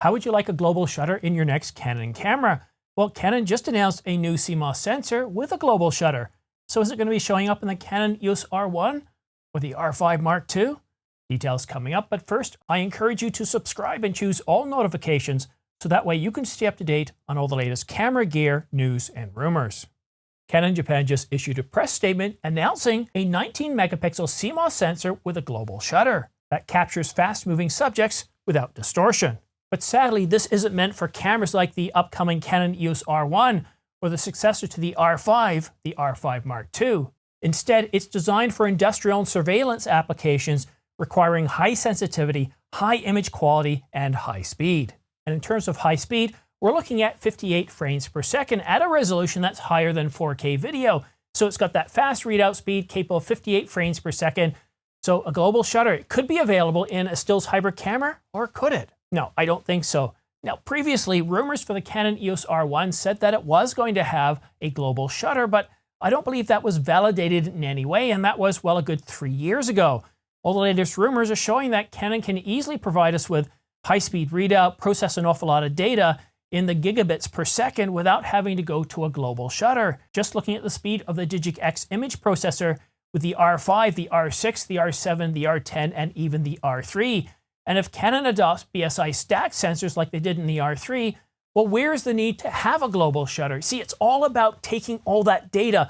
How would you like a global shutter in your next Canon camera? Well, Canon just announced a new CMOS sensor with a global shutter. So is it going to be showing up in the Canon EOS R1 or the R5 Mark II? Details coming up, but first, I encourage you to subscribe and choose all notifications so that way you can stay up to date on all the latest camera gear, news, and rumors. Canon Japan just issued a press statement announcing a 19 megapixel CMOS sensor with a global shutter that captures fast-moving subjects without distortion. But sadly, this isn't meant for cameras like the upcoming Canon EOS R1 or the successor to the R5, the R5 Mark II. Instead, it's designed for industrial and surveillance applications requiring high sensitivity, high image quality, and high speed. And in terms of high speed, we're looking at 58 frames per second at a resolution that's higher than 4K video. So it's got that fast readout speed capable of 58 frames per second. So a global shutter, it could be available in a stills hybrid camera, or could it? No, I don't think so. Now, previously, rumors for the Canon EOS R1 said that it was going to have a global shutter, but I don't believe that was validated in any way, and that was, well, a good 3 years ago. All the latest rumors are showing that Canon can easily provide us with high-speed readout, process an awful lot of data in the gigabits per second without having to go to a global shutter. Just looking at the speed of the Digic-X image processor with the R5, the R6, the R7, the R10, and even the R3. And if Canon adopts BSI stacked sensors like they did in the R3, well, where's the need to have a global shutter? See, it's all about taking all that data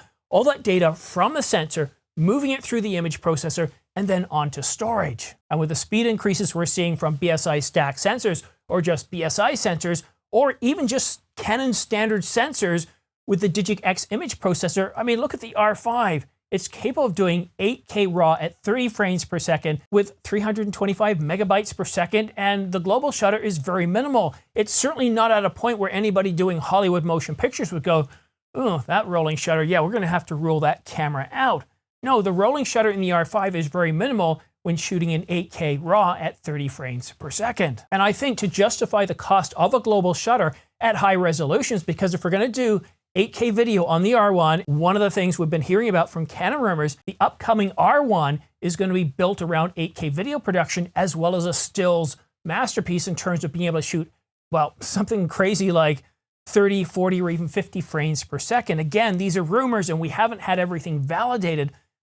from the sensor, moving it through the image processor, and then onto storage. And with the speed increases we're seeing from BSI stacked sensors, or just BSI sensors, or even just Canon standard sensors with the Digic-X image processor, I mean, look at the R5. It's capable of doing 8K RAW at 30 frames per second with 325 megabytes per second, and the global shutter is very minimal. It's certainly not at a point where anybody doing Hollywood motion pictures would go, oh, that rolling shutter, yeah, we're gonna have to rule that camera out. No, the rolling shutter in the R5 is very minimal when shooting in 8K RAW at 30 frames per second. And I think to justify the cost of a global shutter at high resolutions, because if we're gonna do 8K video on the R1, one of the things we've been hearing about from Canon rumors, the upcoming R1 is going to be built around 8K video production as well as a stills masterpiece in terms of being able to shoot, well, something crazy like 30, 40, or even 50 frames per second. Again, these are rumors and we haven't had everything validated,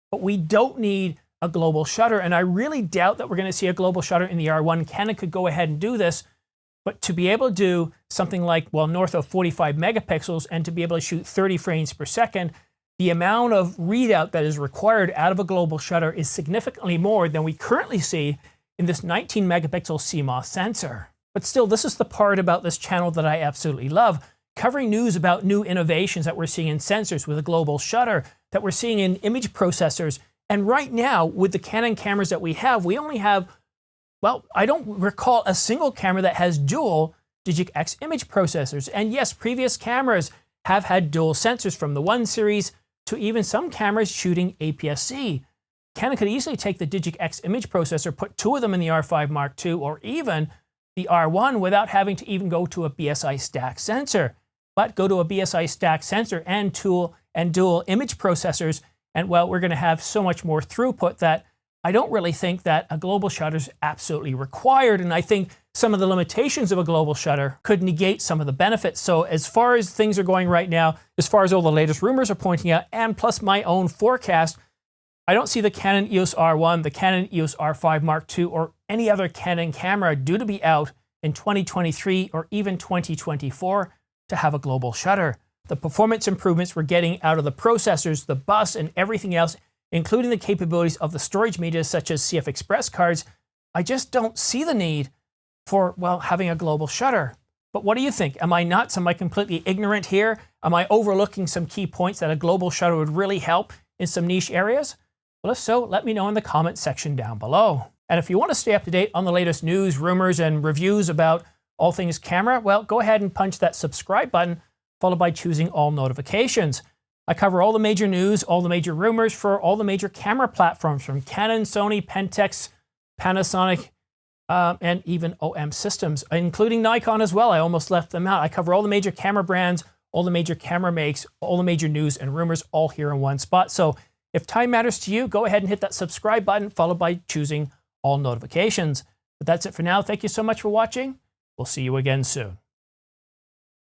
but we don't need a global shutter. And I really doubt that we're going to see a global shutter in the R1. Canon could go ahead and do this, but to be able to do something like, well, north of 45 megapixels and to be able to shoot 30 frames per second, the amount of readout that is required out of a global shutter is significantly more than we currently see in this 19 megapixel CMOS sensor. But still, this is the part about this channel that I absolutely love, covering news about new innovations that we're seeing in sensors with a global shutter, that we're seeing in image processors. And right now, with the Canon cameras that we have, we only have, well, I don't recall a single camera that has dual Digic-X image processors. And yes, previous cameras have had dual sensors from the 1 series to even some cameras shooting APS-C. Canon could easily take the Digic-X image processor, put 2 of them in the R5 Mark II or even the R1 without having to even go to a BSI stack sensor. But go to a BSI stack sensor and dual image processors, and well, we're going to have so much more throughput that I don't really think that a global shutter is absolutely required, and I think some of the limitations of a global shutter could negate some of the benefits. So as far as things are going right now, as far as all the latest rumors are pointing out, and plus my own forecast, I don't see the Canon EOS R1, the Canon EOS R5 Mark II, or any other Canon camera due to be out in 2023 or even 2024 to have a global shutter. The performance improvements we're getting out of the processors, the bus, and everything else, including the capabilities of the storage media such as CF Express cards, I just don't see the need for, well, having a global shutter. But what do you think? Am I nuts? Am I completely ignorant here? Am I overlooking some key points that a global shutter would really help in some niche areas? Well, if so, let me know in the comment section down below. And if you want to stay up to date on the latest news, rumors, and reviews about all things camera, well, go ahead and punch that subscribe button, followed by choosing all notifications. I cover all the major news, all the major rumors for all the major camera platforms from Canon, Sony, Pentax, Panasonic, and even OM Systems, including Nikon as well. I almost left them out. I cover all the major camera brands, all the major camera makes, all the major news and rumors, all here in one spot. So if time matters to you, go ahead and hit that subscribe button, followed by choosing all notifications. But that's it for now. Thank you so much for watching, We'll see you again soon.